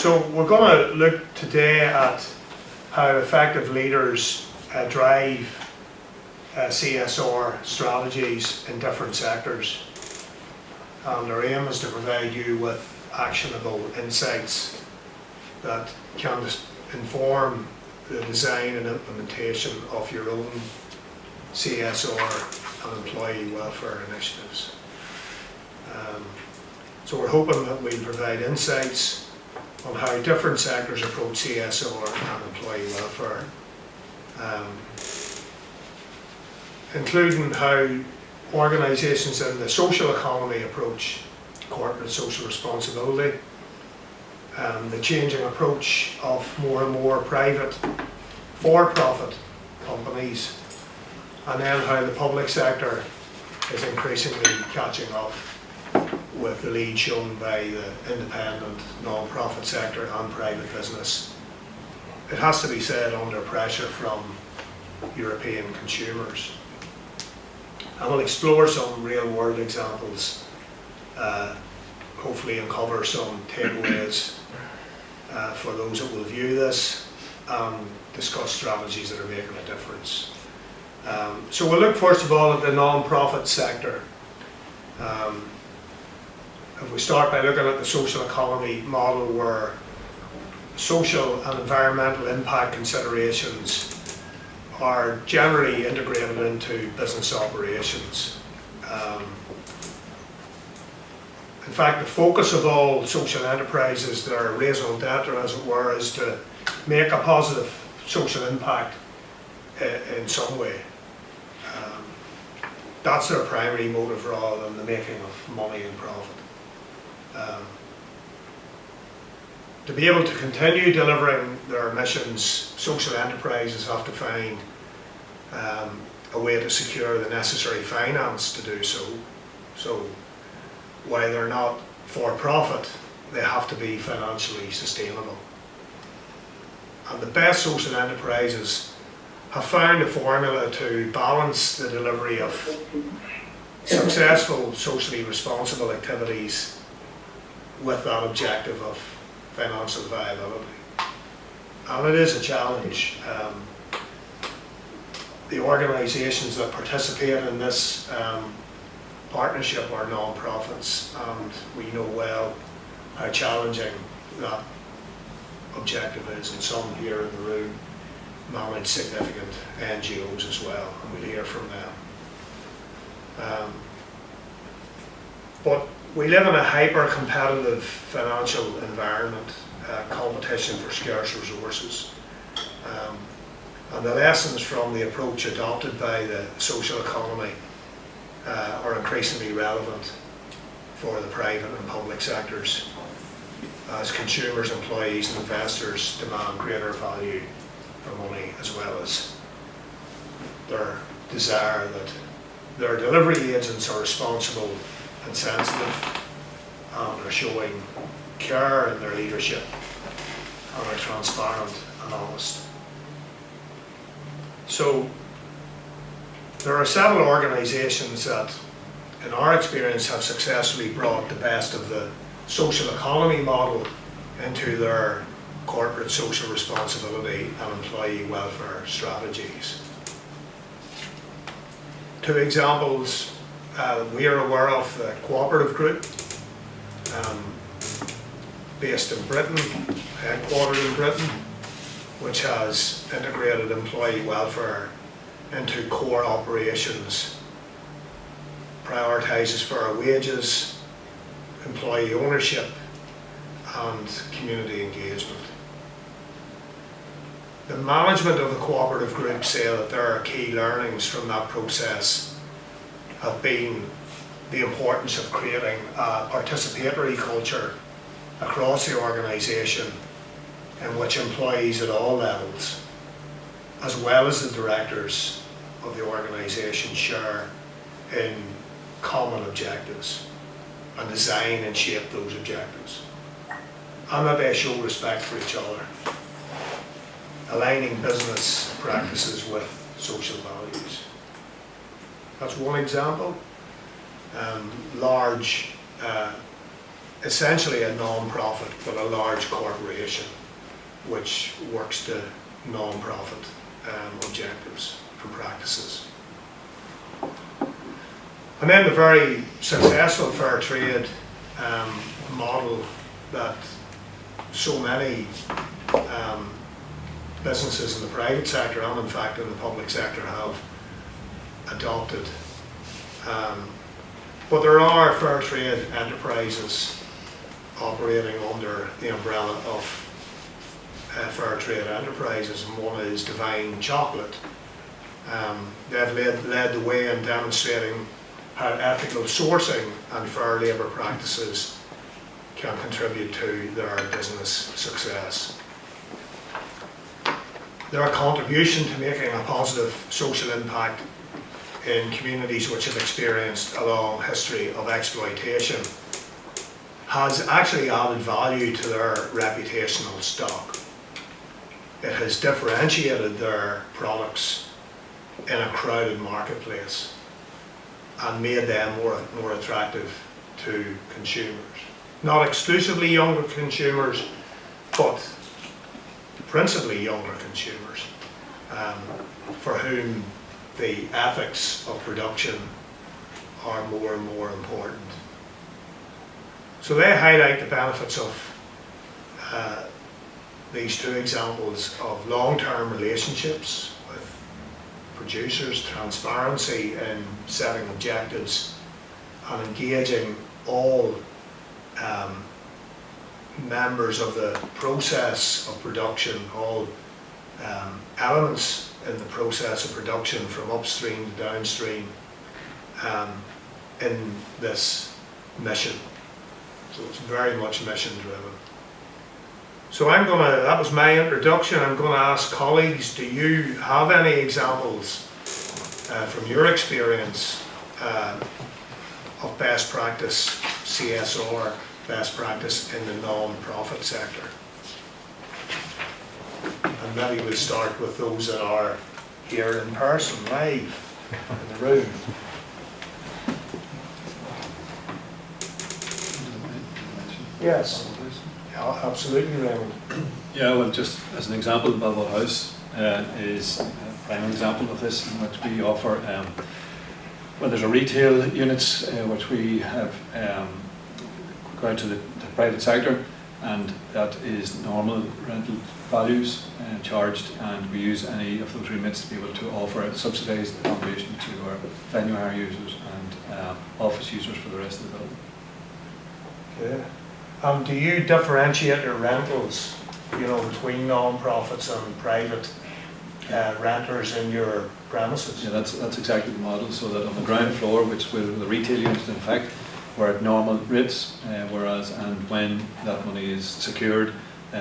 So we're going to look today at how effective leaders drive CSR strategies in different sectors. And our aim is to provide you with actionable insights that can inform the design and implementation of your own CSR and employee welfare initiatives. So we're hoping that we'll provide insights on how different sectors approach CSR and employee welfare, including how organisations in the social economy approach corporate social responsibility, the changing approach of more and more private for-profit companies, and then how the public sector is increasingly catching up with the lead shown by the independent, non-profit sector and private business. It has to be said, under pressure from European consumers. And we'll explore some real-world examples, hopefully uncover some takeaways for those that will view this, and discuss strategies that are making a difference. So we'll look first of all at the non-profit sector. If we start by looking at the social economy model, where social and environmental impact considerations are generally integrated into business operations. In fact, the focus of all social enterprises, their raison d'etre, as it were, is to make a positive social impact in some way. That's their primary motive, rather than the making of money and profit. To be able to continue delivering their missions, social enterprises have to find a way to secure the necessary finance to do so. So while they're not for profit, they have to be financially sustainable. And the best social enterprises have found a formula to balance the delivery of successful socially responsible activities with that objective of financial viability. And it is a challenge. The organisations that participate in this partnership are non-profits, and we know well how challenging that objective is, and some here in the room manage significant NGOs as well, and we'll hear from them. But we live in a hyper-competitive financial environment, competition for scarce resources. And the lessons from the approach adopted by the social economy are increasingly relevant for the private and public sectors, as consumers, employees and investors demand greater value for money, as well as their desire that their delivery agents are responsible and sensitive, and are showing care in their leadership, and are transparent and honest. So there are several organisations that, in our experience, have successfully brought the best of the social economy model into their corporate social responsibility and employee welfare strategies. Two examples we are aware of: the Cooperative Group, based in Britain, headquartered in Britain, which has integrated employee welfare into core operations, prioritises fair wages, employee ownership and community engagement. The management of the Cooperative Group say that there are key learnings from that process have been the importance of creating a participatory culture across the organisation, in which employees at all levels, as well as the directors of the organisation, share in common objectives and design and shape those objectives, and that they show respect for each other, aligning business practices with social values. That's one example. Large essentially a non-profit but a large corporation which works to non-profit objectives and practices. And then the very successful fair trade model that so many businesses in the private sector and in fact in the public sector have adopted. But there are fair trade enterprises operating under the umbrella of fair trade enterprises, and one is Divine Chocolate. They've led the way in demonstrating how ethical sourcing and fair labour practices can contribute to their business success. Their contribution to making a positive social impact in communities which have experienced a long history of exploitation has actually added value to their reputational stock. It has differentiated their products in a crowded marketplace and made them more attractive to consumers. Not exclusively younger consumers, but principally younger consumers, for whom the ethics of production are more and more important. So they highlight the benefits of these two examples of long-term relationships with producers, transparency in setting objectives, and engaging all members of the process of production, all elements in the process of production from upstream to downstream in this mission. So it's very much mission driven. So that was my introduction. I'm going to ask colleagues, do you have any examples from your experience of best practice, CSR, best practice in the non-profit sector? And maybe we'll start with those that are here in person, live, in the room. Yes, yeah, absolutely, Raymond. Yeah, well, just as an example, Balboa House is a prime example of this, in which we offer, well, there's a retail units which we have go out to the private sector, and that is normal rental values charged, and we use any of those remits to be able to offer a subsidised accommodation to our venue hire users and office users for the rest of the building. Okay. Do you differentiate your rentals, between non-profits and private renters in your premises? Yeah, that's exactly the model. So that on the ground floor, which will the retail units in fact, we're at normal rates, and when that money is secured,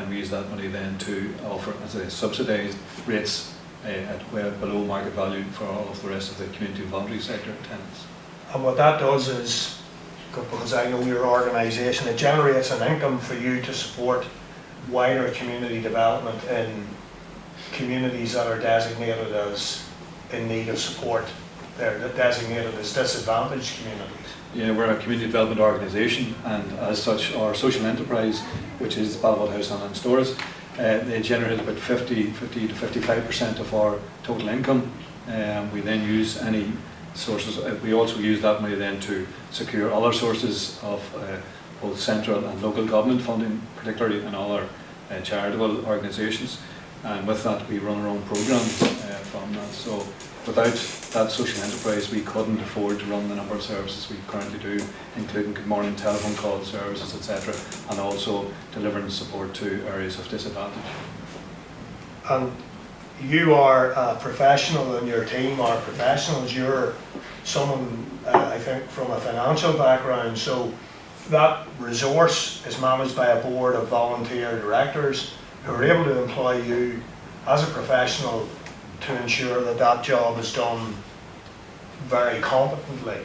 we use that money then to offer as a subsidised rates at well below market value for all of the rest of the community and voluntary sector tenants. And what that does is, because I know your organisation, it generates an income for you to support wider community development in communities that are designated as in need of support. They're designated as disadvantaged communities. Yeah, we're a community development organisation, and as such our social enterprise, which is Balboa House and Stores, they generate about 50 to 55% of our total income. We then use any sources. We also use that money then to secure other sources of both central and local government funding, particularly in other charitable organisations. And with that, we run our own programmes from that. So without that social enterprise, we couldn't afford to run the number of services we currently do, including good morning telephone call services, etc., and also delivering support to areas of disadvantage. And you are a professional, and your team are professionals. You're someone, I think, from a financial background, so that resource is managed by a board of volunteer directors who are able to employ you as a professional to ensure that that job is done very competently.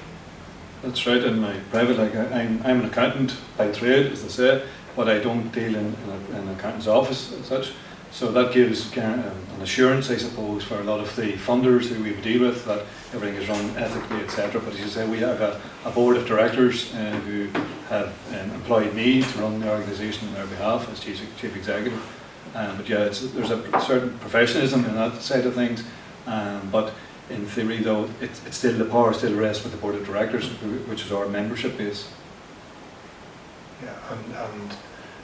That's right. In my private, I'm an accountant by trade, as they say, but I don't deal in an accountant's office as such. So that gives an assurance, I suppose, for a lot of the funders who we deal with, that everything is run ethically, etc. But as you say, we have a board of directors who have employed me to run the organisation on their behalf as chief executive. But yeah, there's a certain professionalism in that side of things. But in theory, though, it's still, the power still rests with the board of directors, which is our membership base. Yeah, and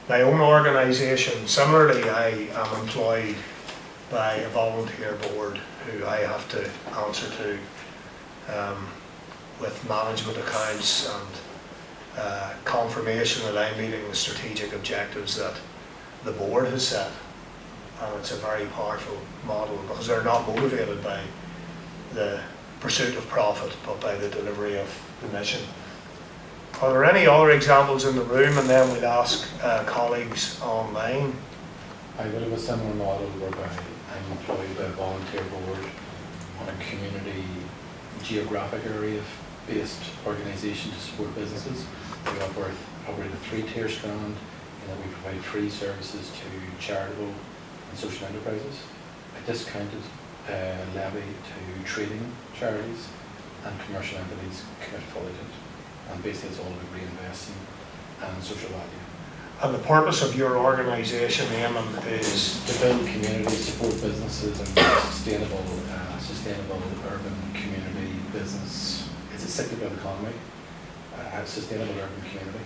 my own organisation, similarly, I am employed by a volunteer board who I have to answer to with management accounts and confirmation that I'm meeting the strategic objectives that the board has set. And it's a very powerful model because they're not motivated by the pursuit of profit but by the delivery of the mission. Are there any other examples in the room, and then we'll ask colleagues online? I would have a similar model whereby I'm employed by a volunteer board on a community geographic area based organisation to support businesses. We operate a 3-tier strand in that we provide free services to charitable and social enterprises, a discounted levy to trading charities, and commercial entities commit fully to it. And basically it's all about reinvesting and social value. And the purpose of your organisation, Eamon, is To build communities, support businesses and sustainable urban community business. It's a cyclical economy, a sustainable urban community.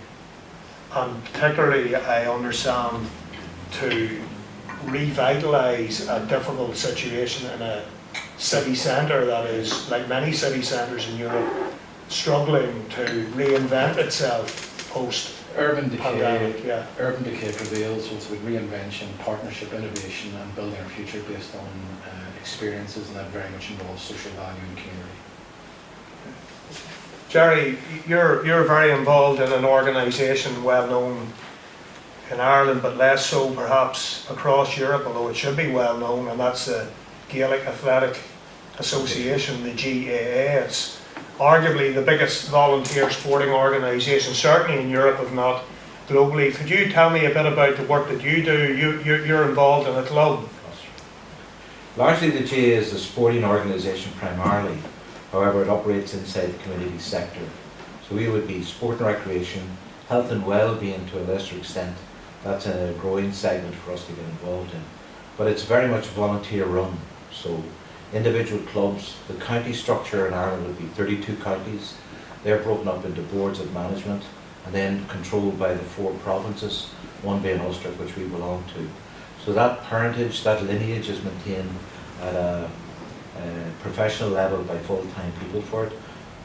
and particularly I understand to revitalise a difficult situation in a city centre that is, like many city centres in Europe, struggling to reinvent itself post-pandemic. Yeah. Urban decay prevails, so it's about reinvention, partnership, innovation, and building our future based on experiences, and that very much involves social value and community. Jerry, you're very involved in an organisation well known in Ireland, but less so perhaps across Europe, although it should be well known, and that's the Gaelic Athletic Association, the GAA. It's arguably the biggest volunteer sporting organisation, certainly in Europe, if not globally. Could you tell me a bit about the work that you do? You're involved in a club. Largely the GAA is a sporting organisation primarily, however it operates inside the community sector. So we would be sport and recreation, health and well-being to a lesser extent. That's a growing segment for us to get involved in. But it's very much volunteer run. So individual clubs, the county structure in Ireland would be 32 counties. They're broken up into boards of management and then controlled by the 4 provinces, one being Ulster, which we belong to. So that parentage, that lineage is maintained at a professional level by full-time people for it.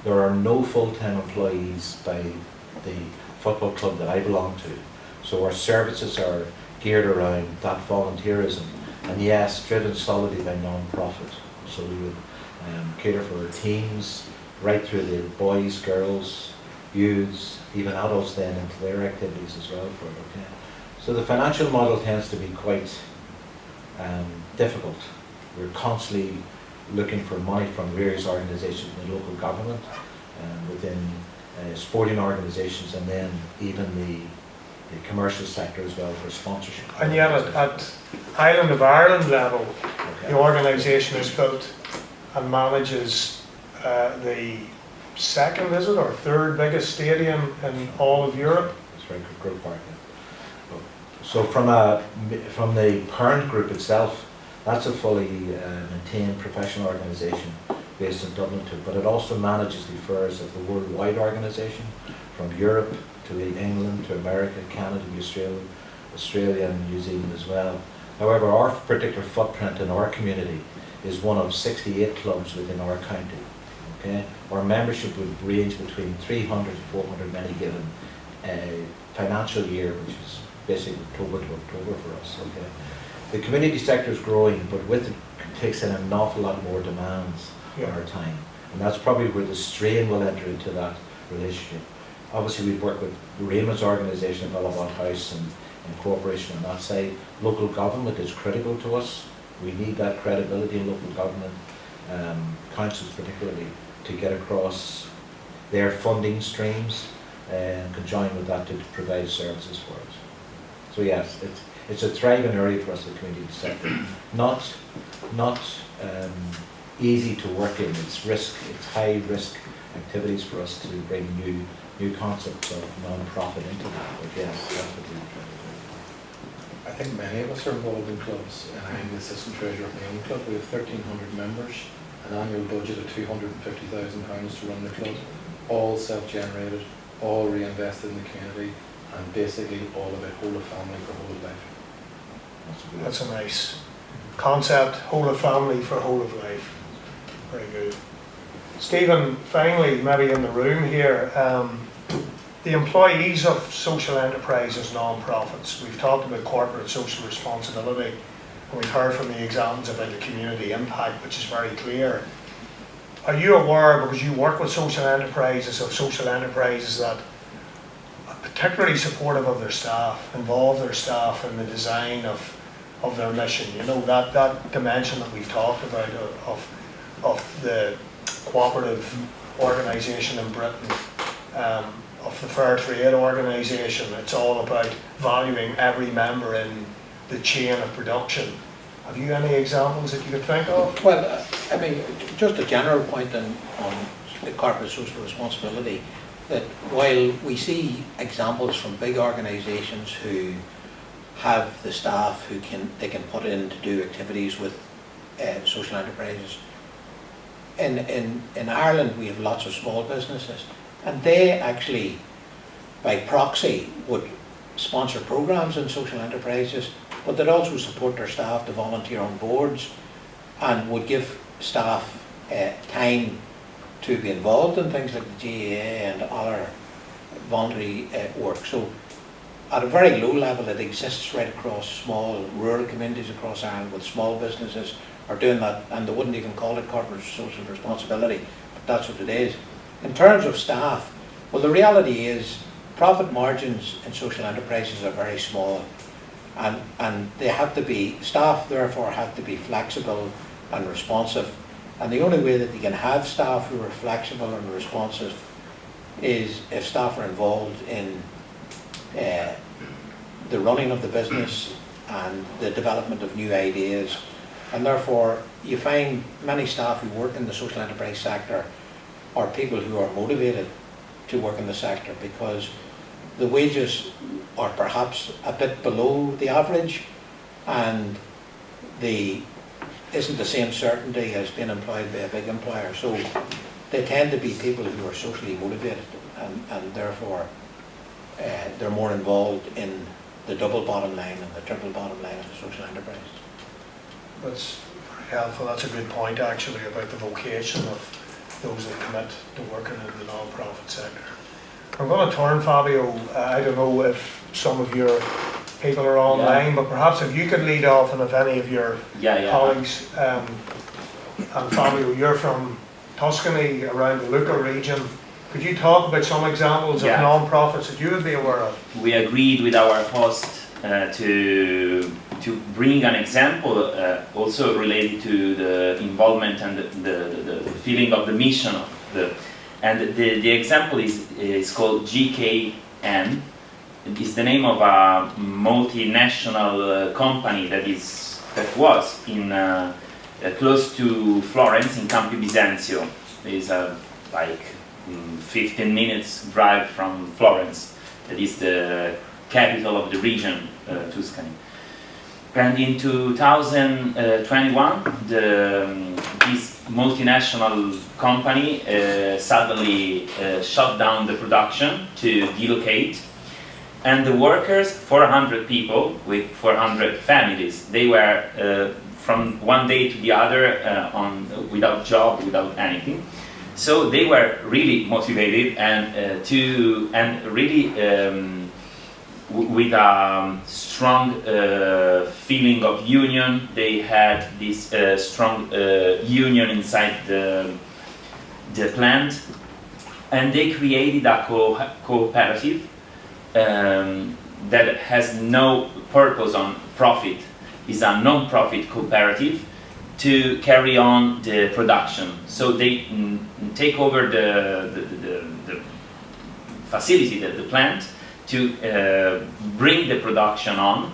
There are no full-time employees by the football club that I belong to. So our services are geared around that volunteerism, and yes, driven solidly by non-profit. So we would cater for teams right through the boys, girls, youths, even adults then into their activities as well for it. Okay. So the financial model tends to be quite difficult. We're constantly looking for money from various organisations in the local government, within sporting organisations, and then even the commercial sector as well for sponsorship. And yet at Island of Ireland level, Okay. the organisation is built and manages the second, is it, or third biggest stadium in all of Europe. It's very good group partner. So from the parent group itself, that's a fully maintained professional organisation based in Dublin too, but it also manages the affairs of the worldwide organisation, from Europe to England to America, Canada, Australia and New Zealand as well. However, our particular footprint in our community is one of 68 clubs within our county. Okay? Our membership would range between 300 to 400 in any given financial year, which is basically October to October for us. Okay? The community sector is growing, but with it takes in an awful lot more demands on our time. And that's probably where the strain will enter into that relationship. Obviously, we work with Raymond's organisation at Ballabot House and cooperation on that side. Local government is critical to us. We need that credibility in local government, councils particularly, to get across their funding streams and conjoin with that to provide services for us. So yes, it's a thriving area for us, the community sector. Not easy to work in. It's high risk activities for us to bring new concepts of non-profit into that. But yes, that's what we're trying to do. I think many of us are involved in clubs, and I'm the assistant treasurer of my own club. We have 1,300 members, an annual budget of £250,000 to run the club, all self-generated, all reinvested in the community, and basically all about whole of family for whole of life. That's a nice concept, whole of family for whole of life. Very good. Stephen, finally, maybe in the room here, the employees of social enterprises, non-profits, we've talked about corporate social responsibility, and we've heard from the examples about the community impact, which is very clear. Are you aware, because you work with social enterprises, that are particularly supportive of their staff, involve their staff in the design of their mission? You know, that dimension that we've talked about of the cooperative organisation in Britain, of the fair trade organisation. It's all about valuing every member in the chain of production. Have you any examples that you could think of? Well, I mean, just a general point on the corporate social responsibility, that while we see examples from big organisations who have the staff who they can put in to do activities with social enterprises, in Ireland we have lots of small businesses, and they actually, by proxy, would sponsor programs in social enterprises, but they'd also support their staff to volunteer on boards, and would give staff time to be involved in things like the GAA and other voluntary work. So at a very low level it exists right across small rural communities across Ireland, with small businesses are doing that, and they wouldn't even call it corporate social responsibility, but that's what it is. In terms of staff, well, the reality is profit margins in social enterprises are very small, and they have to be, staff therefore have to be flexible and responsive, and the only way that you can have staff who are flexible and responsive is if staff are involved in the running of the business and the development of new ideas. And therefore you find many staff who work in the social enterprise sector are people who are motivated to work in the sector, because the wages are perhaps a bit below the average, and isn't the same certainty as being employed by a big employer. So they tend to be people who are socially motivated, and therefore they're more involved in the double bottom line and the triple bottom line of the social enterprise. That's very helpful. That's a good point actually about the vocation of those that commit to working in the non-profit sector. I'm going to turn, Fabio, I don't know if some of your people are online, but perhaps if you could lead off, and if any of your colleagues, and Fabio, you're from Tuscany, around the Lucca region. Could you talk about some examples of non-profits that you would be aware of? We agreed with our host to bring an example also related to the involvement and the feeling of the mission of the example is called GKN. It's the name of a multinational company that was in close to Florence, in Campi Bisenzio. It's like 15 minutes drive from Florence. That is the capital of the region, Tuscany. And in 2021, this multinational company suddenly shut down the production to delocate, and the workers, 400 people with 400 families, they were from one day to the other without job, without anything. So they were really motivated and with a strong feeling of union. They had this strong union inside the plant, and they created a cooperative that has no purpose on profit. It's a non-profit cooperative to carry on the production. So they take over the facility, the plant, to bring the production on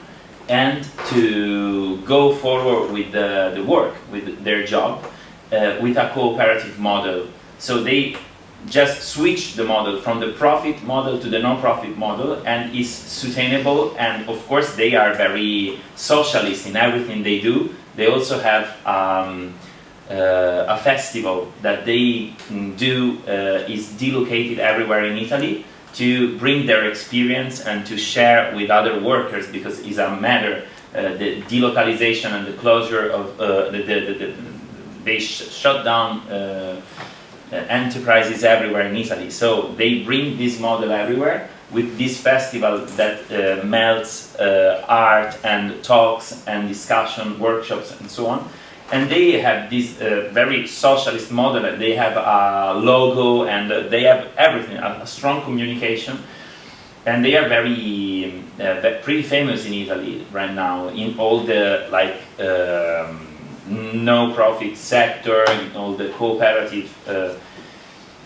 and to go forward with the work, with their job, with a cooperative model. So they just switch the model from the profit model to the non-profit model and is sustainable. And of course they are very socialist in everything they do. They also have a festival that they do is delocated everywhere in Italy to bring their experience and to share with other workers, because it's a matter, the delocalization and the closure of they shut down enterprises everywhere in Italy. So they bring this model everywhere with this festival that melts art and talks and discussion, workshops and so on. And they have this very socialist model. They have a logo and they have everything, a strong communication. And they are very, pretty famous in Italy right now in all the no-profit sector, in all the cooperative.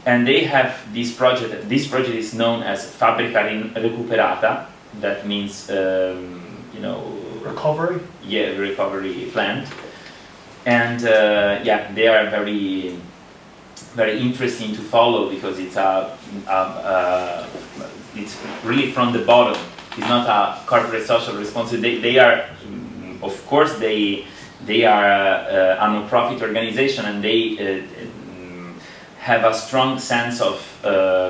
And they have this project. This project is known as Fabbrica Recuperata. That means, Recovery? Yeah, recovery plant. And yeah, they are very, very interesting to follow, because it's it's really from the bottom. It's not a corporate social responsibility. They are, of course, they are a non-profit organization, and they have a strong sense of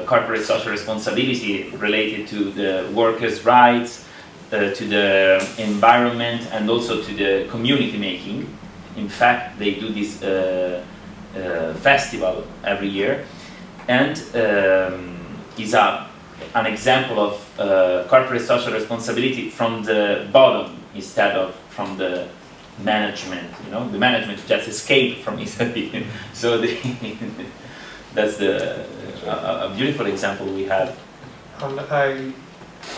corporate social responsibility related to the workers' rights, to the environment, and also to the community making. In fact, they do this festival every year, and is an example of corporate social responsibility from the bottom instead of from the management. The management just escaped from Italy. So that's a beautiful example we have. And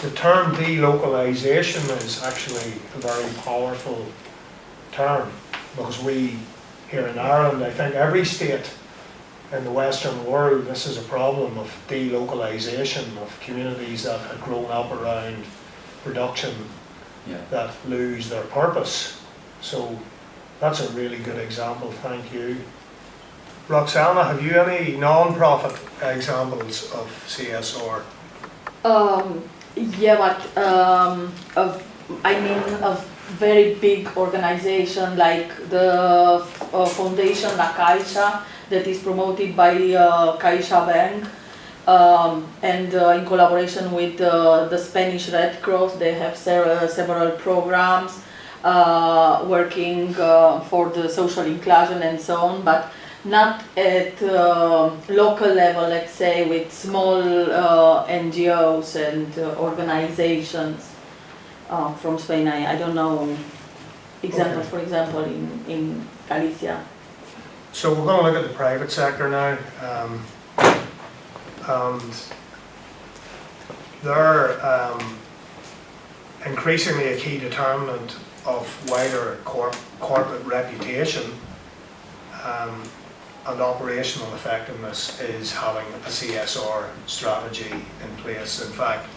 the term delocalization is actually a very powerful term, because we here in Ireland, I think every state in the Western world, this is a problem of delocalization of communities that had grown up around production, Yeah. that lose their purpose. So that's a really good example, thank you. Roxana, have you any non-profit examples of CSR? Yeah, but of very big organization like the foundation La Caixa, that is promoted by Caixa Bank, and in collaboration with the Spanish Red Cross, they have several programs working for the social inclusion and so on, but not at local level, let's say, with small NGOs and organizations from Spain. I don't know examples, Okay. for example, in Galicia. So we're going to look at the private sector now, and they're increasingly a key determinant of wider corporate reputation and operational effectiveness is having a CSR strategy in place. In fact,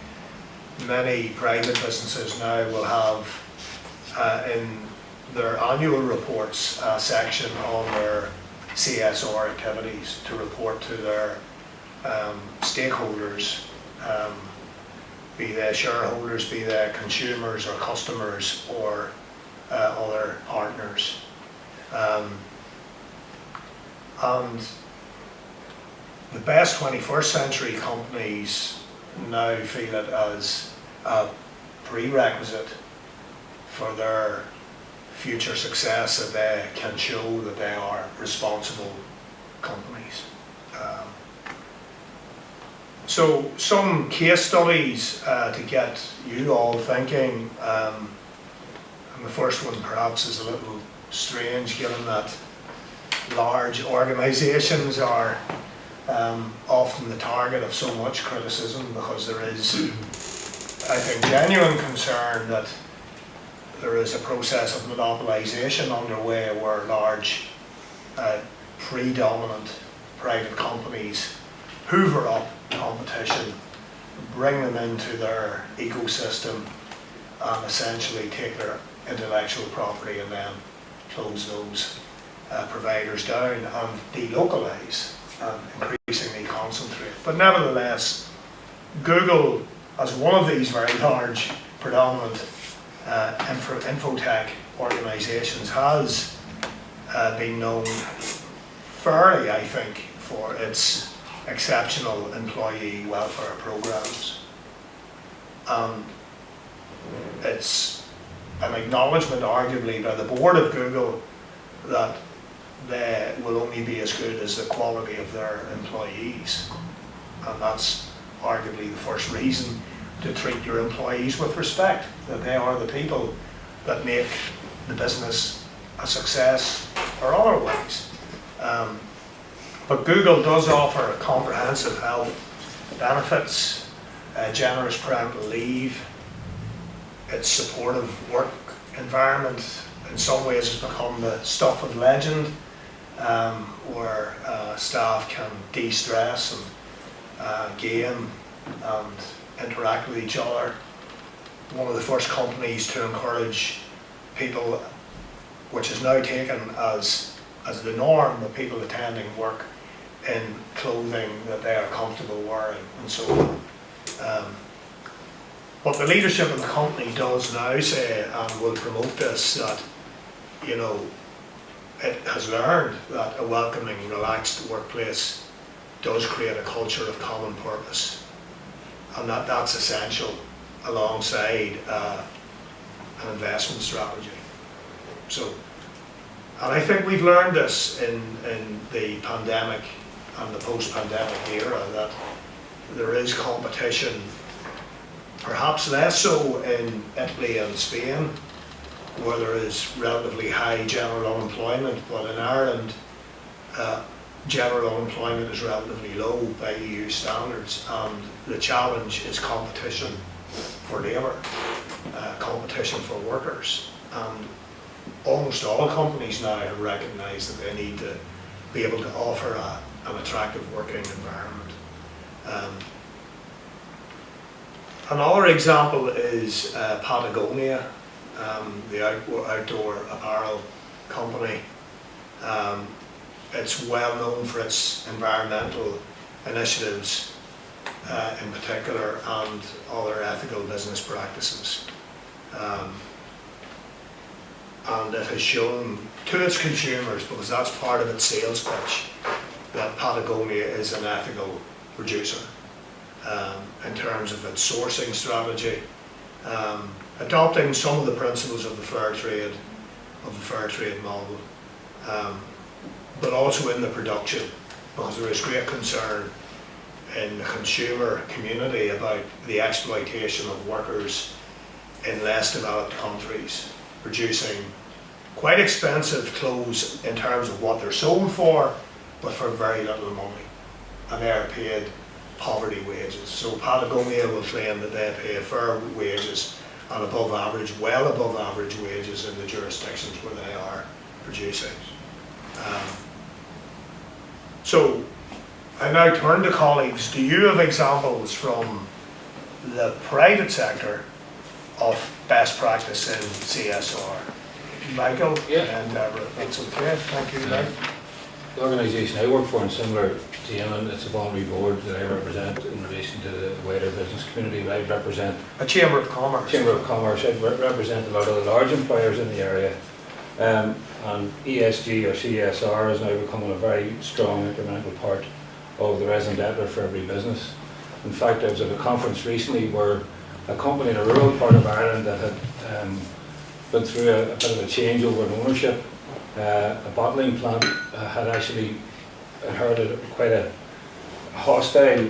many private businesses now will have in their annual reports a section on their CSR activities to report to their stakeholders, be they shareholders, be they consumers or customers or other partners. And the best 21st century companies now feel it as a prerequisite for their future success that they can show that they are responsible companies. So some case studies to get you all thinking, and the first one perhaps is a little strange given that large organisations are often the target of so much criticism, because there is, I think, genuine concern that there is a process of monopolisation underway where large, predominant private companies hoover up competition, bring them into their ecosystem and essentially take their intellectual property and then close those providers down and delocalise increasingly concentrate. But nevertheless, Google, as one of these very large, predominant infotech organisations, has been known fairly, I think, for its exceptional employee welfare programs. It's an acknowledgement, arguably, by the board of Google that they will only be as good as the quality of their employees. And that's arguably the first reason to treat your employees with respect, that they are the people that make the business a success or otherwise. But Google does offer comprehensive health benefits, generous parental leave. Its supportive work environment in some ways has become the stuff of legend, where staff can de-stress and game and interact with each other. One of the first companies to encourage people, which is now taken as the norm, of people attending work in clothing that they are comfortable wearing and so on. But the leadership of the company does now say, and will promote this, that, you know, it has learned that a welcoming, relaxed workplace does create a culture of common purpose, and that's essential alongside an investment strategy. So, and I think we've learned this in the pandemic and the post-pandemic era, that there is competition, perhaps less so in Italy and Spain, where there is relatively high general unemployment, but in Ireland, general unemployment is relatively low by EU standards, and the challenge is competition for labour, competition for workers. And almost all companies now have recognised that they need to be able to offer an attractive working environment. Another example is Patagonia, the outdoor apparel company. It's well known for its environmental initiatives in particular, and other ethical business practices. And it has shown to its consumers, because that's part of its sales pitch, that Patagonia is an ethical producer. In terms of its sourcing strategy, adopting some of the principles of the fair trade model, but also in the production, because there is great concern in the consumer community about the exploitation of workers in less developed countries, producing quite expensive clothes in terms of what they're sold for, but for very little money, and they are paid poverty wages. So Patagonia will claim that they pay fair wages and above average, well above average wages in the jurisdictions where they are producing. So I now turn to colleagues. Do you have examples from the private sector of best practice in CSR? Michael? Yeah. And Deborah, if that's okay. Thank you, Mike. The organisation I work for, and similar to Eamon, it's a voluntary board that I represent in relation to the wider business community. I represent A Chamber of Commerce. Chamber of Commerce. I represent a lot of the large employers in the area. And ESG or CSR is now becoming a very strong incremental part of the raison d'etre for every business. In fact, I was at a conference recently where a company in a rural part of Ireland that had been through a bit of a changeover in ownership, a bottling plant had actually inherited quite a hostile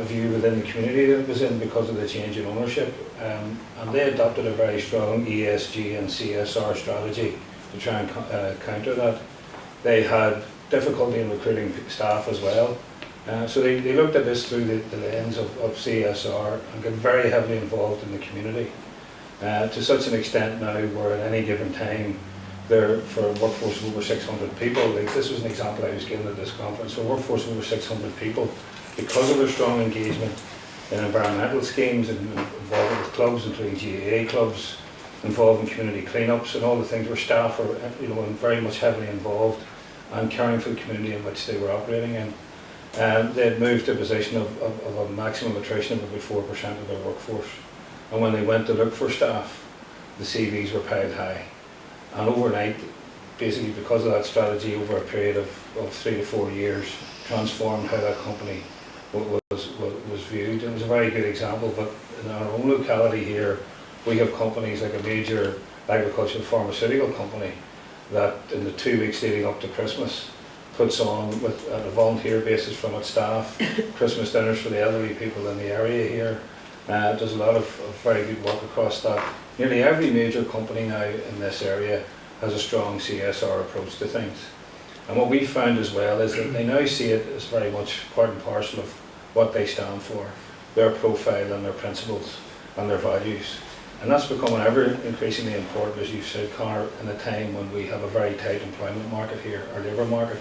view within the community that it was in because of the change in ownership, and they adopted a very strong ESG and CSR strategy to try and counter that. They had difficulty in recruiting staff as well, so they looked at this through the lens of CSR and got very heavily involved in the community, to such an extent now where at any given time they're, for a workforce of over 600 people, like this was an example I was given at this conference, for a workforce of over 600 people, because of their strong engagement in environmental schemes and involvement with clubs, including GAA clubs, involved in community cleanups and all the things where staff are very much heavily involved and caring for the community in which they were operating in. they had moved to a position of a maximum attrition of about 4% of their workforce. And when they went to look for staff, the CVs were piled high. And overnight, basically because of that strategy over a period of 3 to 4 years, transformed how that company was viewed. It was a very good example, but in our own locality here, we have companies like a major agricultural pharmaceutical company that in the 2 weeks leading up to Christmas puts on, with on a volunteer basis from its staff, Christmas dinners for the elderly people in the area here. Does a lot of very good work across that. Nearly every major company now in this area has a strong CSR approach to things. And what we found as well is that they now see it as very much part and parcel of what they stand for, their profile and their principles and their values. And that's becoming ever increasingly important, as you said, Conor, in a time when we have a very tight employment market here, our labour market.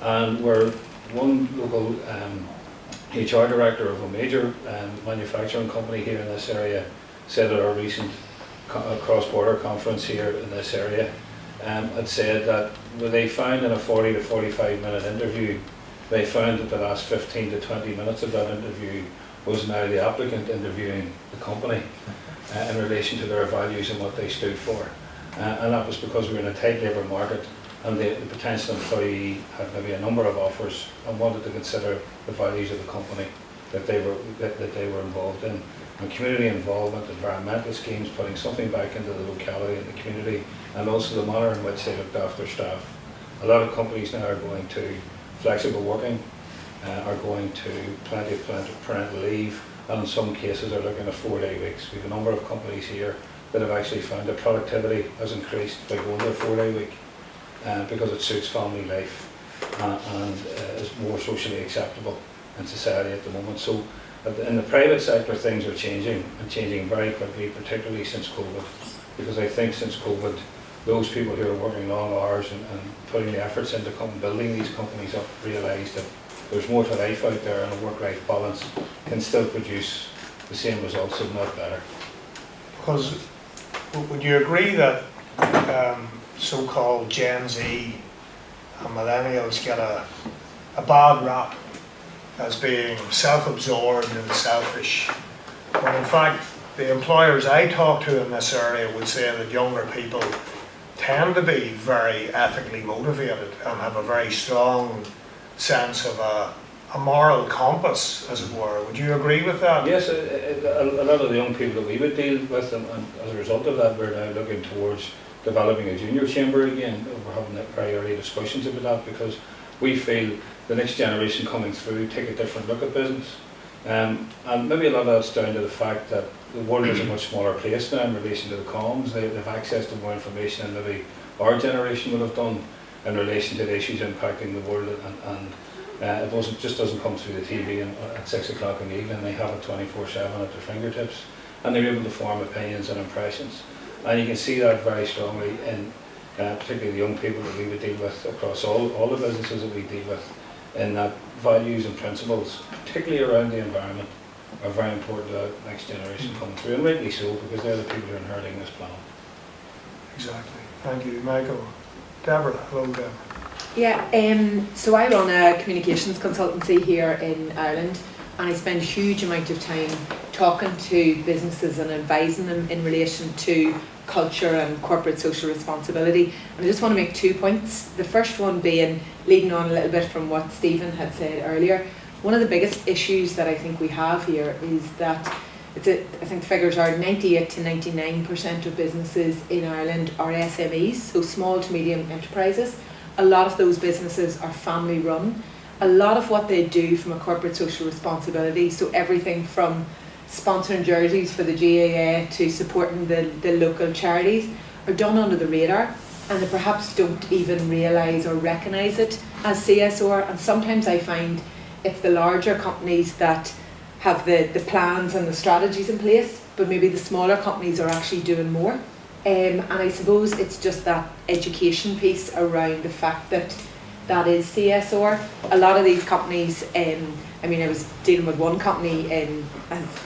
And where one local HR director of a major manufacturing company here in this area said at our recent cross-border conference here in this area, had said that they found in a 40 to 45 minute interview, they found that the last 15 to 20 minutes of that interview was now the applicant interviewing the company in relation to their values and what they stood for. And that was because we were in a tight labour market, and the potential employee had maybe a number of offers and wanted to consider the values of the company that they were involved in. And community involvement, environmental schemes, putting something back into the locality and the community, and also the manner in which they looked after staff. A lot of companies now are going to flexible working, are going to plenty of parental leave, and in some cases are looking at 4-day weeks. We have a number of companies here that have actually found that productivity has increased by going to a 4-day week because it suits family life and is more socially acceptable in society at the moment. So in the private sector, things are changing, and changing very quickly, particularly since COVID, because I think since COVID, those people who are working long hours and putting the efforts into building these companies up realise that there's more to life out there, and a work-life balance can still produce the same results, if not better. Because would you agree that so-called Gen Z and millennials get a bad rap as being self-absorbed and selfish, when in fact the employers I talk to in this area would say that younger people tend to be very ethically motivated and have a very strong sense of a moral compass, as it were? Would you agree with that? Yes, a lot of the young people that we would deal with, and as a result of that, we're now looking towards developing a junior chamber again. We're having very early discussions about that, because we feel the next generation coming through take a different look at business. And maybe a lot of that's down to the fact that the world is a much smaller place now in relation to the comms. They have access to more information than maybe our generation would have done in relation to the issues impacting the world, and it just doesn't come through the TV at 6 o'clock in the evening. They have it 24/7 at their fingertips, and they're able to form opinions and impressions. And you can see that very strongly in particularly the young people that we would deal with across all the businesses that we deal with, in that values and principles, particularly around the environment, are very important to the next generation coming through, and rightly so, because they're the people who are inheriting this planet. Exactly. Thank you, Michael. Deborah. Hello, Deborah. Yeah, so I run a communications consultancy here in Ireland, and I spend a huge amount of time talking to businesses and advising them in relation to culture and corporate social responsibility. And I just want to make 2 points. The first one being, leading on a little bit from what Stephen had said earlier, one of the biggest issues that I think we have here is that I think the figures are 98 to 99% of businesses in Ireland are SMEs, so small to medium enterprises. A lot of those businesses are family run. A lot of what they do from a corporate social responsibility, so everything from sponsoring jerseys for the GAA to supporting the local charities, are done under the radar, and they perhaps don't even realise or recognise it as CSR. And sometimes I find it's the larger companies that have the plans and the strategies in place, but maybe the smaller companies are actually doing more. And I suppose it's just that education piece around the fact that that is CSR. A lot of these companies, I mean, I was dealing with one company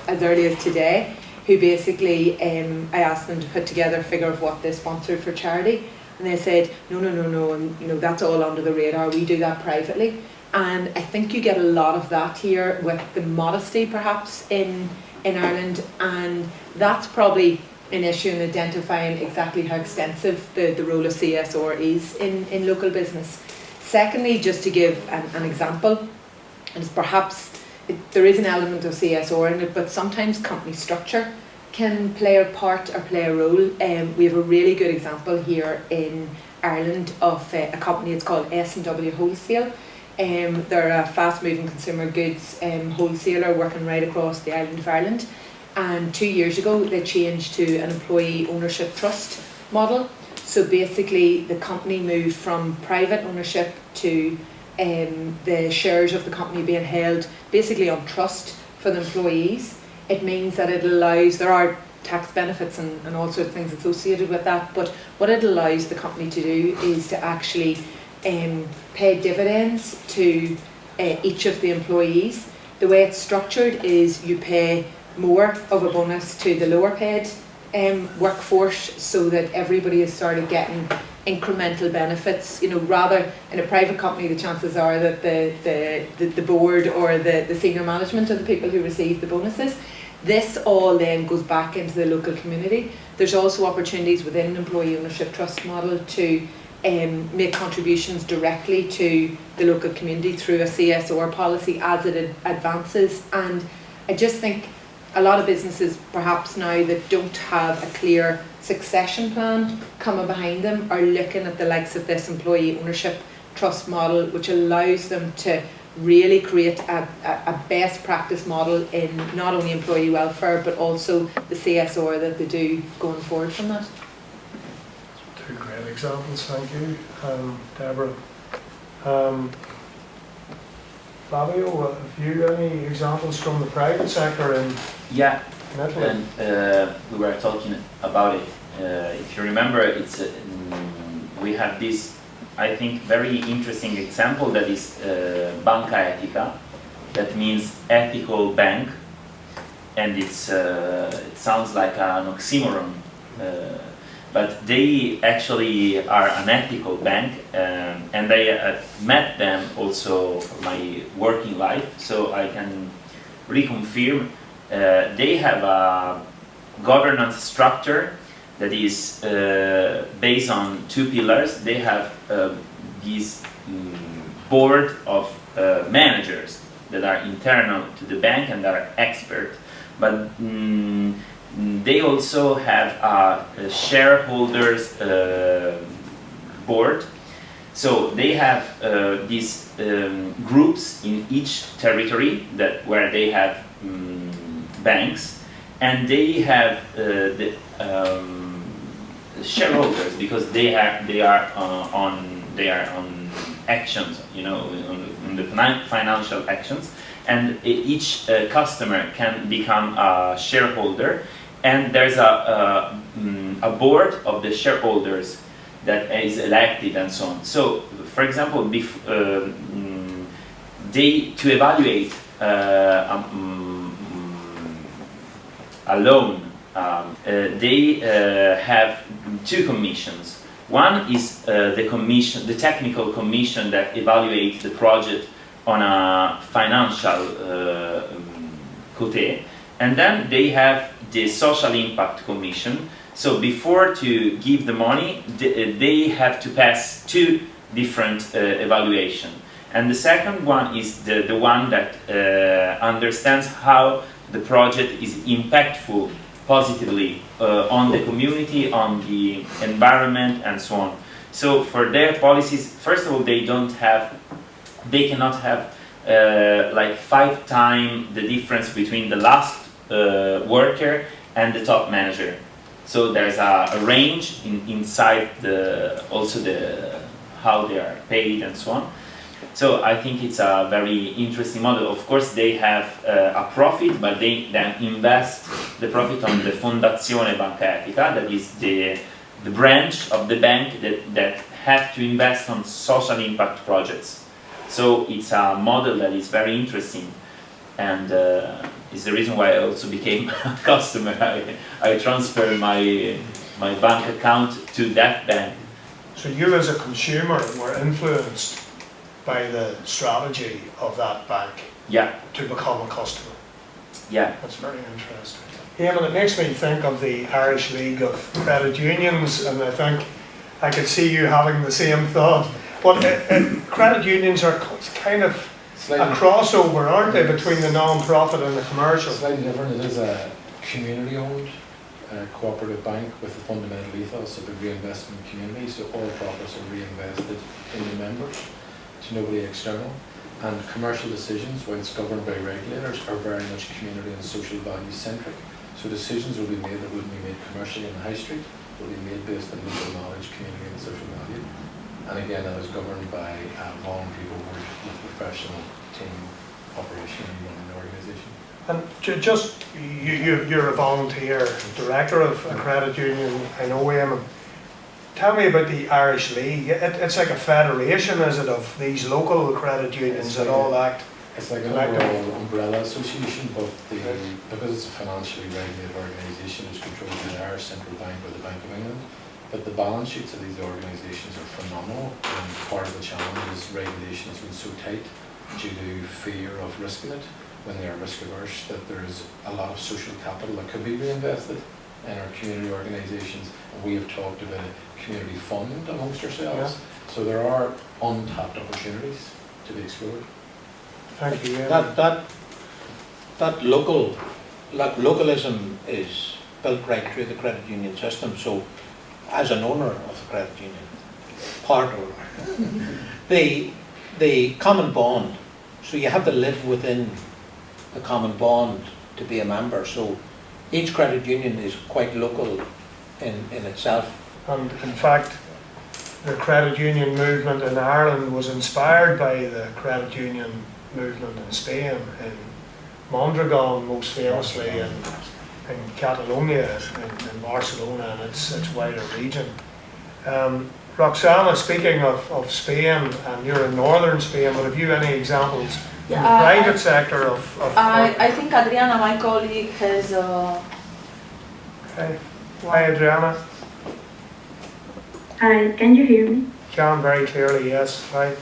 as early as today, who basically, I asked them to put together a figure of what they sponsored for charity, and they said, no, and, you know, that's all under the radar, we do that privately. And I think you get a lot of that here with the modesty perhaps in Ireland, and that's probably an issue in identifying exactly how extensive the role of CSR is in local business. Secondly, just to give an example, and it's perhaps there is an element of CSR in it, but sometimes company structure can play a part or play a role. We have a really good example here in Ireland of a company. It's called S&W Wholesale. They're a fast-moving consumer goods wholesaler working right across the island of Ireland. And 2 years ago, they changed to an employee ownership trust model. So basically, the company moved from private ownership to the shares of the company being held basically on trust for the employees. It means that it allows, there are tax benefits and all sorts of things associated with that, but what it allows the company to do is to actually pay dividends to each of the employees. The way it's structured is you pay more of a bonus to the lower paid workforce, so that everybody has started getting incremental benefits. You know, rather in a private company, the chances are that the board or the senior management are the people who receive the bonuses. This all then goes back into the local community. There's also opportunities within an employee ownership trust model to make contributions directly to the local community through a CSR policy as it advances. And I just think a lot of businesses perhaps now that don't have a clear succession plan coming behind them are looking at the likes of this employee ownership trust model, which allows them to really create a best practice model in not only employee welfare but also the CSR that they do going forward from that. Two great examples, thank you, Deborah. Fabio, have you any examples from the private sector in Yeah, Italy? and we were talking about it. If you remember, it's we have this, I think, very interesting example that is Banca Etica. That means ethical bank, and it's it sounds like an oxymoron, but they actually are an ethical bank, and I met them also for my working life, so I can reconfirm. They have a governance structure that is based on two pillars. They have this board of managers that are internal to the bank and that are expert, but they also have a shareholders board. So they have these groups in each territory where they have banks, and they have the shareholders, because they are on actions, you know, on the financial actions, and each customer can become a shareholder, and there's a board of the shareholders that is elected and so on. So, for example, to evaluate a loan, they have two commissions. One is the technical commission that evaluates the project on a financial côté, and then they have the social impact commission. So before to give the money, they have to pass two different evaluation. And the second one is the one that understands how the project is impactful positively on the community, on the environment, and so on. So for their policies, first of all, they cannot have like 5 times the difference between the last worker and the top manager. So there's a range inside how they are paid and so on. So I think it's a very interesting model. Of course, they have a profit, but they then invest the profit on the Fondazione Banca Etica, that is the branch of the bank that have to invest on social impact projects. So it's a model that is very interesting, and is the reason why I also became a customer. I transferred my bank account to that bank. So you as a consumer were influenced by the strategy of that bank Yeah, to become a customer. yeah. That's very interesting. Eamon, it makes me think of the Irish League of Credit Unions, and I think I could see you having the same thought. But credit unions are kind of a Slightly, crossover, aren't they, between the non-profit and the commercial? slightly different. It is a community-owned cooperative bank with a fundamental ethos of a reinvestment community, so all profits are reinvested in the members to nobody external. And commercial decisions, whilst governed by regulators, are very much community and social value centric. So decisions will be made that wouldn't be made commercially in the high street, will be made based on local knowledge, community and social value. And again, that is governed by a voluntary board with professional team operation and running the organisation. And just, you're a volunteer director of a credit union, I know, Eamon. Tell me about the Irish League. It's like a federation, is it, of these local credit unions that all act? It's like an Collective. overall umbrella association, but because it's a financially regulated organisation, it's controlled by the Irish Central Bank or the Bank of England. But the balance sheets of these organisations are phenomenal, and part of the challenge is regulation has been so tight due to fear of risking it when they are risk averse, that there is a lot of social capital that could be reinvested in our community organisations. And we have talked about a community fund amongst ourselves. So there are untapped opportunities to be explored. Thank you, Eamon. That localism is built right through the credit union system. So, as an owner of the credit union, part owner, the common bond. So you have to live within the common bond to be a member. So each credit union is quite local in itself. And in fact, the credit union movement in Ireland was inspired by the credit union movement in Spain, in Mondragon most famously, in Catalonia, in Barcelona and its wider region. Roxana, speaking of Spain, and you're in northern Spain, but have you any examples in the private sector of I think Adriana, my colleague, has Okay. Hi Adriana. Hi, can you hear me? Can very clearly, yes. Hi.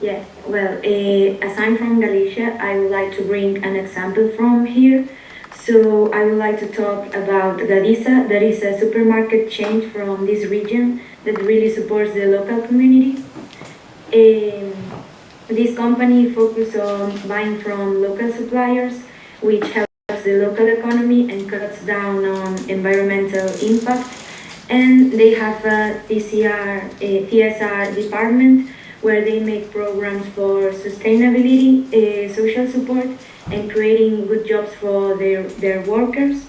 Yeah, well, as I'm from Galicia, I would like to bring an example from here. So I would like to talk about Gadisa. That is a supermarket chain from this region that really supports the local community. This company focuses on buying from local suppliers, which helps the local economy and cuts down on environmental impact. And they have a CSR department where they make programs for sustainability, social support, and creating good jobs for their workers.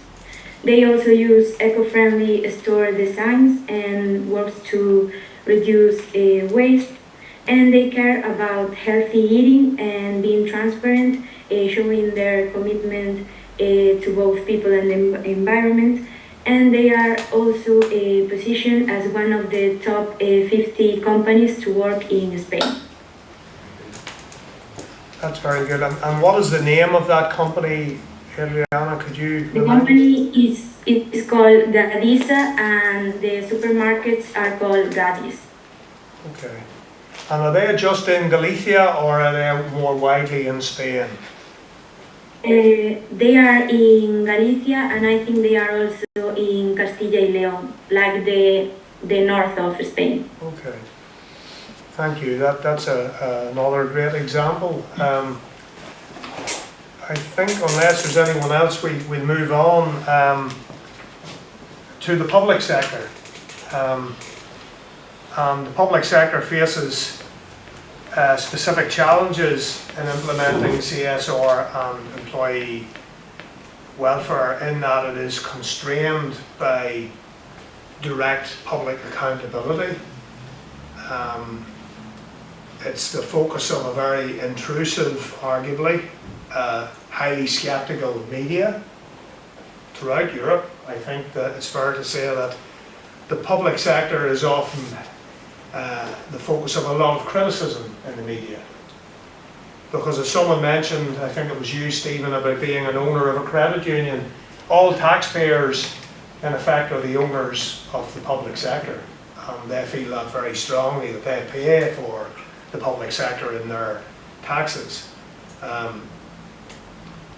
They also use eco-friendly store designs and works to reduce waste. And they care about healthy eating and being transparent, showing their commitment to both people and the environment. And they are also positioned as one of the top 50 companies to work in Spain. That's very good. And what is the name of that company, Adriana? Could you The remind company is called Gadisa, and the supermarkets are called Gadis. Okay. And are they just in Galicia or are they more widely in Spain? They are in Galicia, and I think they are also in Castilla y León, like the north of Spain. Okay. Thank you. That's another great example. I think unless there's anyone else, we'll move on to the public sector. And the public sector faces specific challenges in implementing CSR and employee welfare, in that it is constrained by direct public accountability. It's the focus of a very intrusive, arguably, highly sceptical media throughout Europe. I think that it's fair to say that the public sector is often the focus of a lot of criticism in the media. Because as someone mentioned, I think it was you, Stephen, about being an owner of a credit union, all taxpayers in effect are the owners of the public sector. and they feel that very strongly, that they pay for the public sector in their taxes.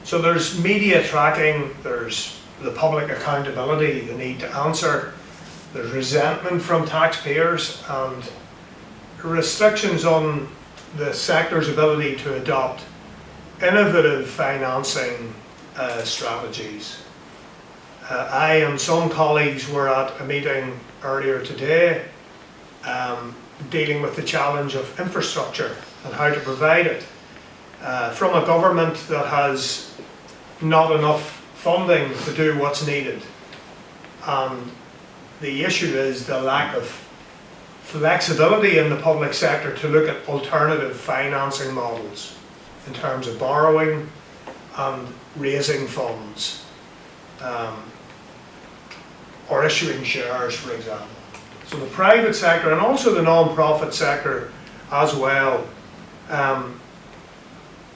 So there's media tracking, there's the public accountability, the need to answer, there's resentment from taxpayers, and restrictions on the sector's ability to adopt innovative financing strategies. I and some colleagues were at a meeting earlier today dealing with the challenge of infrastructure and how to provide it from a government that has not enough funding to do what's needed. And the issue is the lack of flexibility in the public sector to look at alternative financing models in terms of borrowing and raising funds, or issuing shares, for example. So the private sector and also the non-profit sector as well,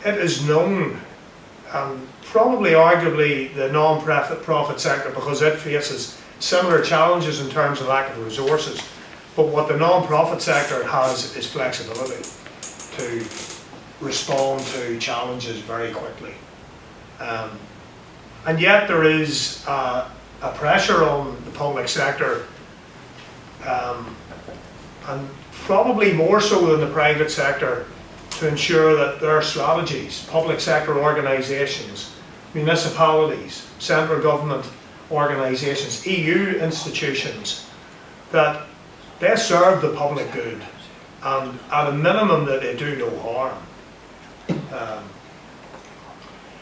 it is known, probably arguably the non-profit sector, because it faces similar challenges in terms of lack of resources. But what the non-profit sector has is flexibility to respond to challenges very quickly. And yet there is a pressure on the public sector, and probably more so than the private sector, to ensure that their strategies, public sector organisations, municipalities, central government organisations, EU institutions, that they serve the public good, and at a minimum that they do no harm,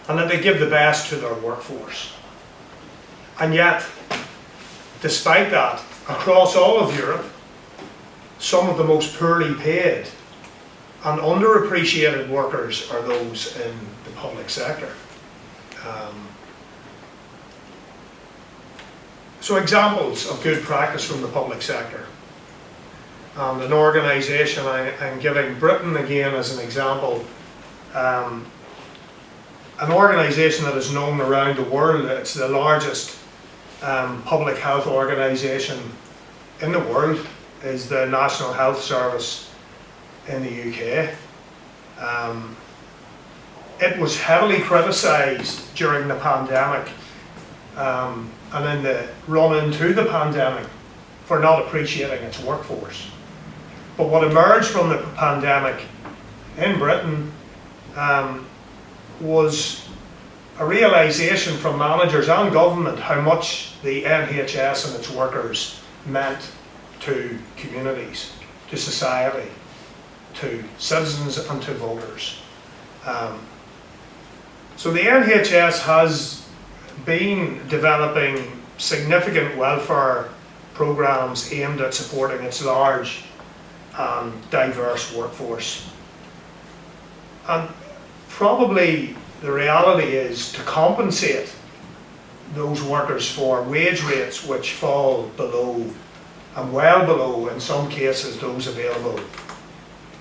and that they give the best to their workforce. And yet, despite that, across all of Europe, some of the most poorly paid and underappreciated workers are those in the public sector. So examples of good practice from the public sector. And an organisation, I'm giving Britain again as an example, an organisation that is known around the world. It's the largest public health organisation in the world, is the National Health Service in the UK. It was heavily criticised during the pandemic and in the run into the pandemic for not appreciating its workforce. But what emerged from the pandemic in Britain was a realisation from managers and government how much the NHS and its workers meant to communities, to society, to citizens and to voters. So the NHS has been developing significant welfare programmes aimed at supporting its large and diverse workforce. And probably the reality is to compensate those workers for wage rates which fall below, and well below in some cases, those available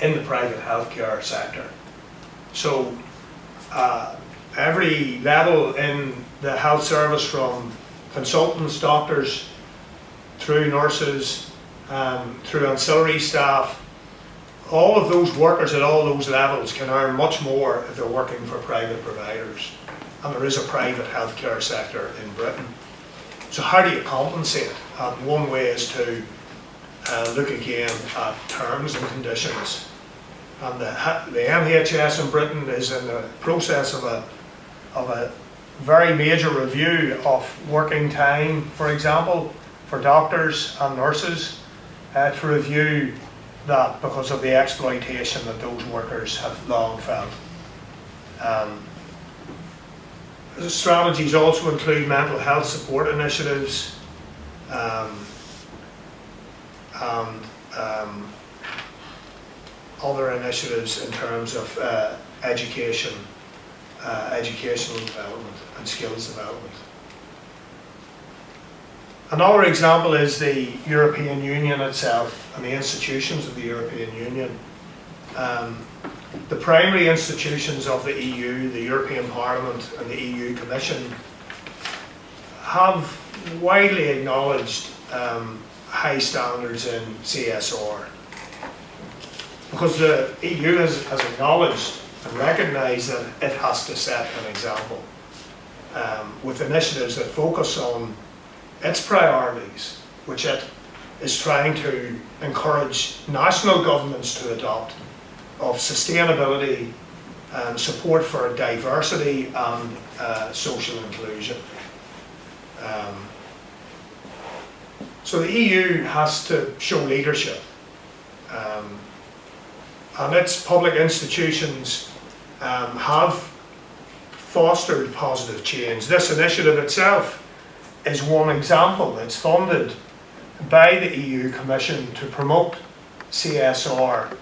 in the private healthcare sector. So every level in the health service, from consultants, doctors, through nurses, through ancillary staff, all of those workers at all those levels can earn much more if they're working for private providers. And there is a private healthcare sector in Britain. So how do you compensate? One way is to look again at terms and conditions. And the NHS in Britain is in the process of a very major review of working time, for example, for doctors and nurses, to review that because of the exploitation that those workers have long felt. The strategies also include mental health support initiatives and other initiatives in terms of education, educational development and skills development. Another example is the European Union itself and the institutions of the European Union. The primary institutions of the EU, the European Parliament and the EU Commission, have widely acknowledged high standards in CSR. Because the EU has acknowledged and recognised that it has to set an example with initiatives that focus on its priorities, which it is trying to encourage national governments to adopt, of sustainability, support for diversity and social inclusion. So the EU has to show leadership, and its public institutions have fostered positive change. This initiative itself is one example. It's funded by the EU Commission to promote CSR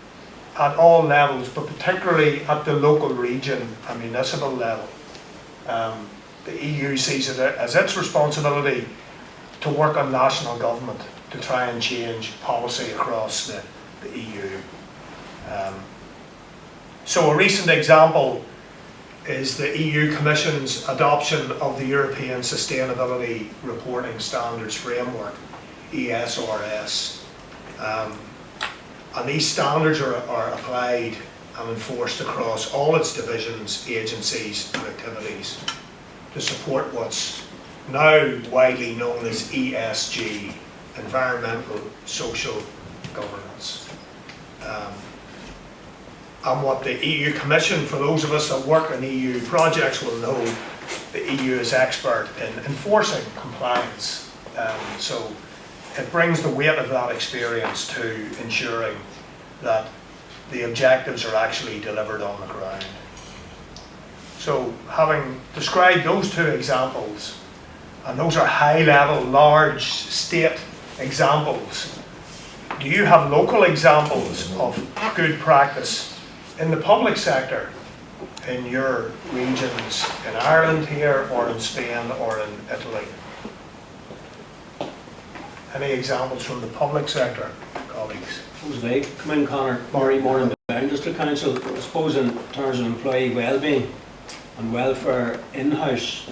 at all levels, but particularly at the local, region and municipal level. The EU sees it as its responsibility to work on national government to try and change policy across the EU. So a recent example is the EU Commission's adoption of the European Sustainability Reporting Standards Framework, ESRS. And these standards are applied and enforced across all its divisions, agencies and activities to support what's now widely known as ESG, environmental, social governance. And what the EU Commission, for those of us that work on EU projects will know, the EU is expert in enforcing compliance. So it brings the weight of that experience to ensuring that the objectives are actually delivered on the ground. So having described those two examples, and those are high-level, large state examples, do you have local examples of good practice in the public sector in your regions, in Ireland here, or in Spain, or in Italy? Any examples from the public sector, colleagues? Suppose they come in, Conor, Murray, more in the District Council. I suppose in terms of employee wellbeing and welfare in-house,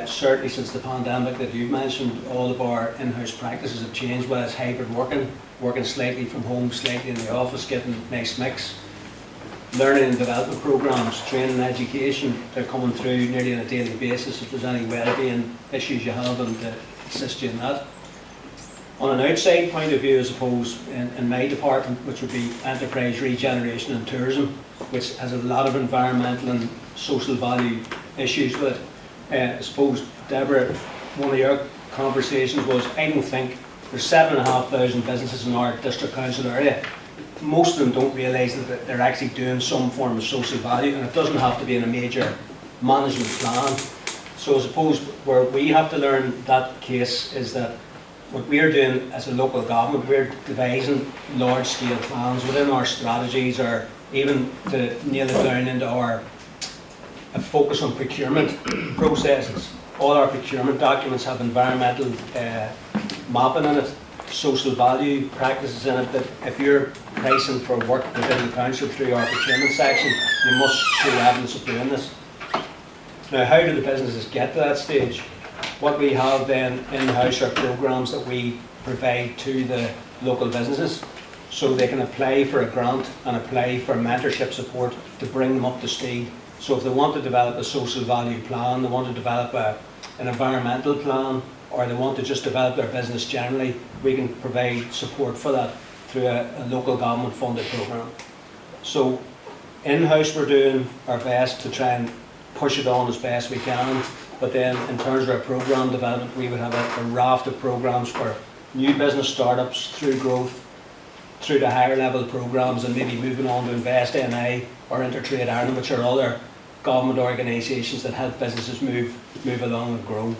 certainly since the pandemic that you've mentioned, all of our in-house practices have changed, whether it's hybrid working slightly from home, slightly in the office, getting a nice mix. Learning and development programmes, training and education, they're coming through nearly on a daily basis if there's any wellbeing issues you have and to assist you in that. On an outside point of view, I suppose, in my department, which would be enterprise regeneration and tourism, which has a lot of environmental and social value issues with it. I suppose, Deborah, one of your conversations was, I don't think there's 7,500 businesses in our district council area. Most of them don't realise that they're actually doing some form of social value, and it doesn't have to be in a major management plan. So I suppose where we have to learn that case is that what we're doing as a local government, we're devising large-scale plans within our strategies, or even to nail it down into our focus on procurement processes. All our procurement documents have environmental mapping in it, social value practices in it, that if you're pricing for work within the council through our procurement section, you must show evidence of doing this. Now, how do the businesses get to that stage? What we have then in-house are programmes that we provide to the local businesses so they can apply for a grant and apply for mentorship support to bring them up to speed. So if they want to develop a social value plan, they want to develop an environmental plan, or they want to just develop their business generally, we can provide support for that through a local government funded programme. So in-house we're doing our best to try and push it on as best we can, but then in terms of our programme development, we would have a raft of programmes for new business startups through growth, through the higher level programmes, and maybe moving on to Invest NI or Intertrade Ireland, which are other government organisations that help businesses move along and grow.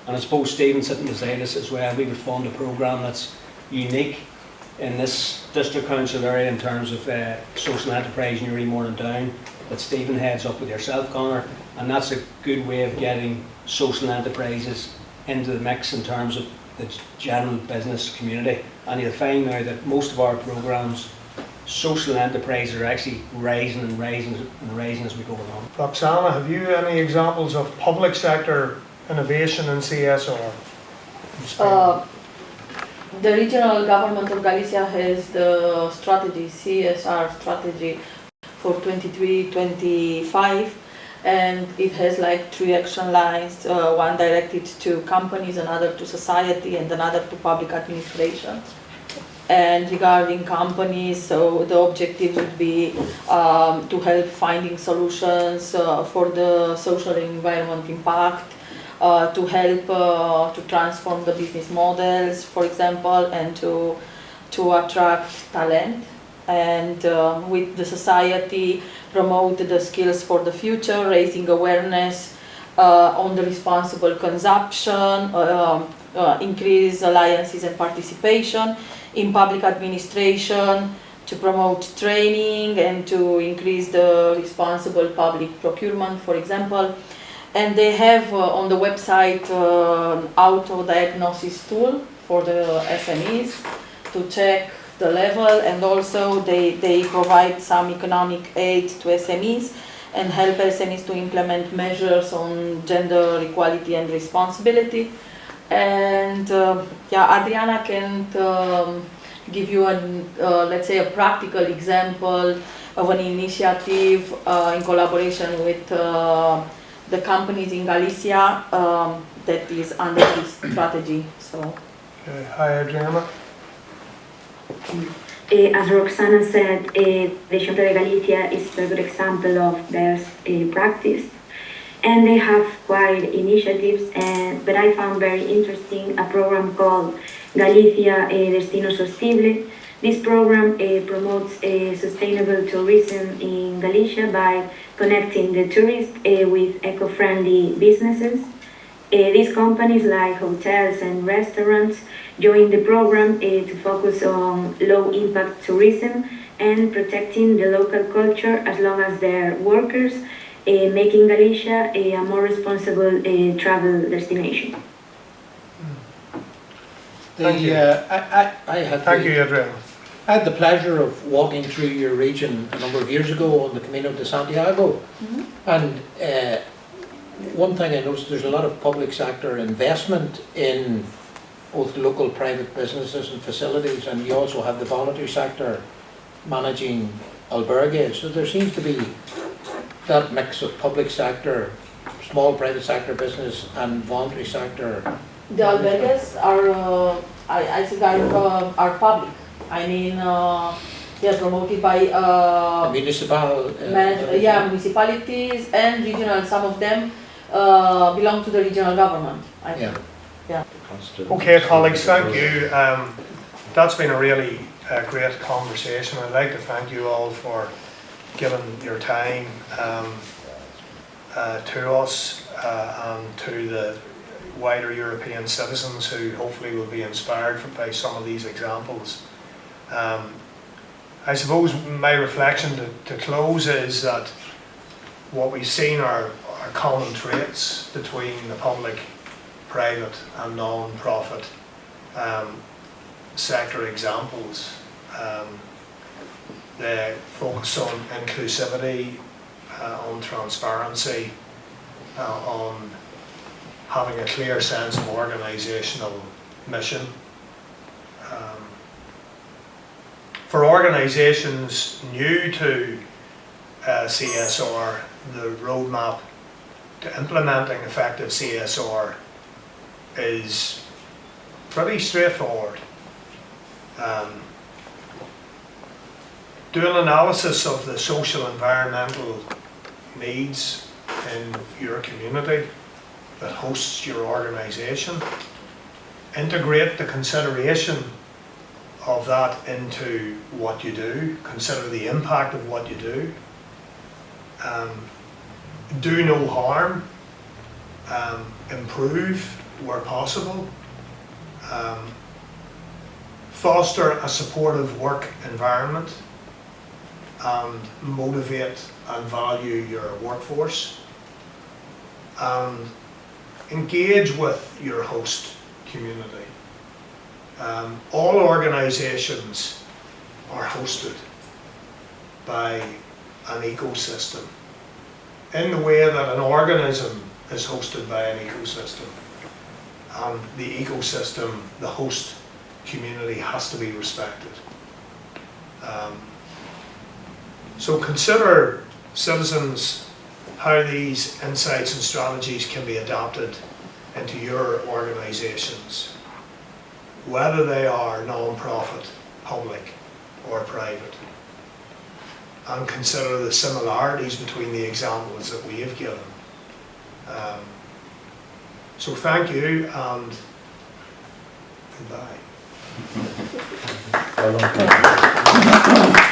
And I suppose Stephen sitting beside us as well, we would fund a programme that's unique in this district council area in terms of social enterprise in Newry and Down, that Stephen heads up with yourself, Conor, and that's a good way of getting social enterprises into the mix in terms of the general business community. And you'll find now that most of our programmes, social enterprises are actually rising and rising and rising as we go along. Roxana, have you any examples of public sector innovation in CSR? the regional government of Galicia has the strategy, CSR strategy for 23-25, and it has like 3 action lines, one directed to companies, another to society, and another to public administration. And regarding companies, so the objective would be to help finding solutions for the social and environment impact, to help to transform the business models, for example, and to attract talent. And with the society, promote the skills for the future, raising awareness on the responsible consumption, increase alliances and participation in public administration, to promote training and to increase the responsible public procurement, for example. And they have on the website auto-diagnosis tool for the SMEs to check the level, and also they provide some economic aid to SMEs and help SMEs to implement measures on gender equality and responsibility. And yeah, Adriana can give you an, let's say, a practical example of an initiative in collaboration with the companies in Galicia that is under this strategy. So, Hi, Adriana. As Roxana said, the Junta de Galicia is a good example of best practice, and they have quite initiatives, but I found very interesting a program called Galicia Destino Sostenible. This program promotes sustainable tourism in Galicia by connecting the tourists with eco-friendly businesses. These companies like hotels and restaurants join the program to focus on low-impact tourism and protecting the local culture as long as their workers, making Galicia a more responsible travel destination. Thank you. Thank you, Adriana. I had the pleasure of walking through your region a number of years ago on the Camino de Santiago, and one thing I noticed, there's a lot of public sector investment in both local private businesses and facilities, and you also have the voluntary sector managing albergues. So there seems to be that mix of public sector, small private sector business, and voluntary sector. the albergues are, I think, are public. I mean, they are promoted by municipalities and regional. Some of them belong to the regional government, I think. Yeah. Okay, colleagues, thank you. That's been a really great conversation. I'd like to thank you all for giving your time to us and to the wider European citizens who hopefully will be inspired by some of these examples. I suppose my reflection to close is that what we've seen are common traits between the public, private and non-profit sector examples. They focus on inclusivity, on transparency, on having a clear sense of organisational mission. For organisations new to CSR, the roadmap to implementing effective CSR is pretty straightforward. Do an analysis of the social environmental needs in your community that hosts your organisation. Integrate the consideration of that into what you do. Consider the impact of what you do. Do no harm. Improve where possible. Foster a supportive work environment and motivate and value your workforce. And engage with your host community. All organisations are hosted by an ecosystem in the way that an organism is hosted by an ecosystem. And the ecosystem, the host, community has to be respected. So consider, citizens, how these insights and strategies can be adopted into your organisations, whether they are non-profit, public or private, and consider the similarities between the examples that we have given. So thank you and goodbye. Well done.